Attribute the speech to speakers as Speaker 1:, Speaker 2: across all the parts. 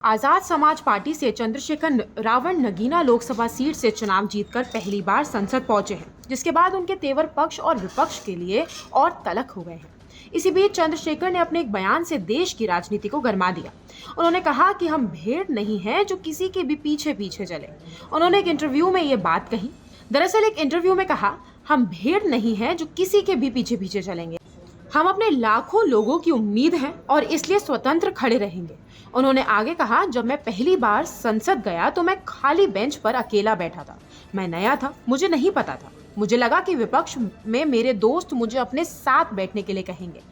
Speaker 1: Azad Samaj party से Chandrashekhar Ravan Nagina Lok Sabha seat से चुनाव जीतकर पहली बार संसद पहुंचे हैं, जिसके बाद उनके तेवर पक्ष और विपक्ष के लिए और तलख हो गए हैं। इसी बीच चंद्रशेखर ने अपने एक बयान से देश की राजनीति को गरमा दिया। उन्होंने कहा कि हम भेड़ नहीं हैं जो किसी के भी पीछे पीछे चले। उन्होंने एक इंटरव्यू में ये बात कही। दरअसल एक इंटरव्यू में कहा, हम भेड़ नहीं हैं जो किसी के भी पीछे पीछे चलेंगे। हम अपने लाखों लोगों की उम्मीद हैं और इसलिए स्वतंत्र खड़े रहेंगे। उन्होंने आगे कहा, जब मैं पहली बार संसद गया तो मैं खाली बेंच पर अकेला बैठा था। मैं नया था, मुझे नहीं पता था। मुझे लगा कि विपक्ष में मेरे दोस्त मुझे अपने साथ बैठने के लिए कहेंगे।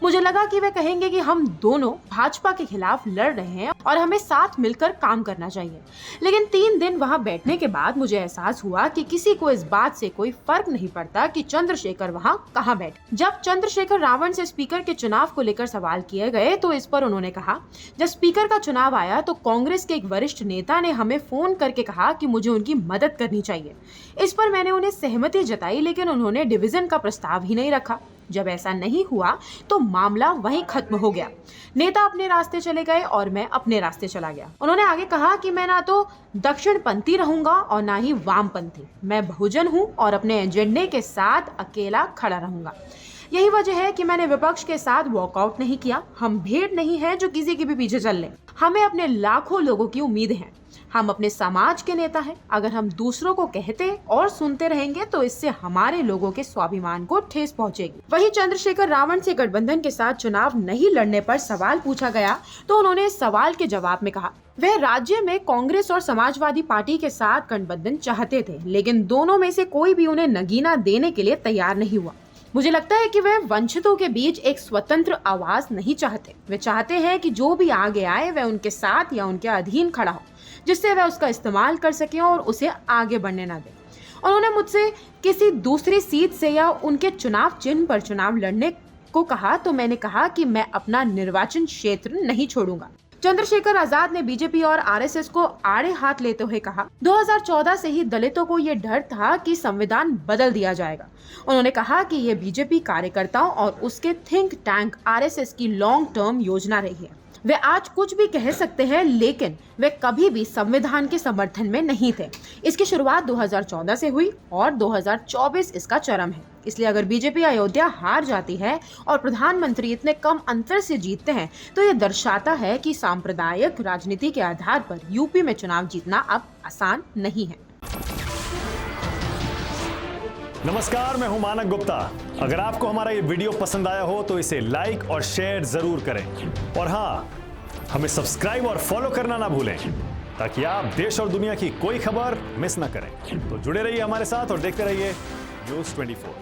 Speaker 1: मुझे लगा कि वे कहेंगे कि हम दोनों भाजपा के खिलाफ लड़ रहे हैं और हमें साथ मिलकर काम करना चाहिए। लेकिन 3 दिन वहां बैठने के बाद मुझे एहसास हुआ कि किसी को इस बात से कोई फर्क नहीं पड़ता कि चंद्रशेखर वहां कहां बैठे। जब चंद्रशेखर रावण से स्पीकर के चुनाव को लेकर सवाल किए गए तो इस पर उन्होंने कहा, जब स्पीकर का चुनाव आया तो कांग्रेस के एक वरिष्ठ नेता ने हमें फोन करके कहा कि मुझे उनकी मदद करनी चाहिए। इस पर मैंने उन्हें सहमति जताई, लेकिन उन्होंने डिवीजन का प्रस्ताव ही नहीं रखा। जब ऐसा नहीं हुआ तो मामला वहीं खत्म हो गया। नेता अपने रास्ते चले गए और मैं अपने रास्ते चला गया। उन्होंने आगे कहा कि मैं ना तो दक्षिणपंथी रहूंगा और ना ही वामपंथी। मैं बहुजन हूं और अपने एजेंडे के साथ अकेला खड़ा रहूंगा। यही वजह है कि मैंने विपक्ष के साथ वॉकआउट नहीं किया। हम भेड़ नहीं हैं जो किसी के भी पीछे चल लें। हमें अपने लाखों लोगों की उम्मीद है। हम अपने समाज के नेता हैं। अगर हम दूसरों को कहते और सुनते रहेंगे तो इससे हमारे लोगों के स्वाभिमान को ठेस पहुंचेगी। वहीं चंद्रशेखर रावण से गठबंधन के साथ चुनाव नहीं लड़ने पर सवाल पूछा गया तो उन्होंने इस सवाल के जवाब में कहा, वह राज्य में कांग्रेस और समाजवादी पार्टी के साथ गठबंधन चाहते थे, लेकिन दोनों में से कोई भी उन्हें नगीना देने के लिए तैयार नहीं हुआ। मुझे लगता है कि वे वंचितों के बीच एक स्वतंत्र आवाज नहीं चाहते। वे चाहते हैं कि जो भी आगे आए वह उनके साथ या उनके अधीन खड़ा हो, जिससे वह उसका इस्तेमाल कर सके और उसे आगे बढ़ने ना दे। उन्होंने मुझसे किसी दूसरी सीट से या उनके चुनाव चिन्ह पर चुनाव लड़ने को कहा तो मैंने कहा कि मैं अपना निर्वाचन क्षेत्र नहीं छोड़ूंगा। चंद्रशेखर आजाद ने बीजेपी और आरएसएस को आड़े हाथ लेते हुए कहा, 2014 से ही दलितों को ये डर था कि संविधान बदल दिया जाएगा। उन्होंने कहा कि ये बीजेपी कार्यकर्ताओं और उसके थिंक टैंक आरएसएस की लॉन्ग टर्म योजना रही है। वे आज कुछ भी कह सकते हैं, लेकिन वे कभी भी संविधान के समर्थन में नहीं थे। इसकी शुरुआत 2014 से हुई और 2024 इसका चरम है। इसलिए अगर बीजेपी अयोध्या हार जाती है और प्रधानमंत्री इतने कम अंतर से जीतते हैं तो ये दर्शाता है कि सांप्रदायिक राजनीति के आधार पर यूपी में चुनाव जीतना अब आसान नहीं है।
Speaker 2: नमस्कार, मैं हूं मानक गुप्ता। अगर आपको हमारा ये वीडियो पसंद आया हो तो इसे लाइक और शेयर जरूर करें और हाँ, हमें सब्सक्राइब और फॉलो करना ना भूलें ताकि आप देश और दुनिया की कोई खबर मिस ना करें। तो जुड़े रहिए हमारे साथ और देखते रहिए न्यूज़ 24।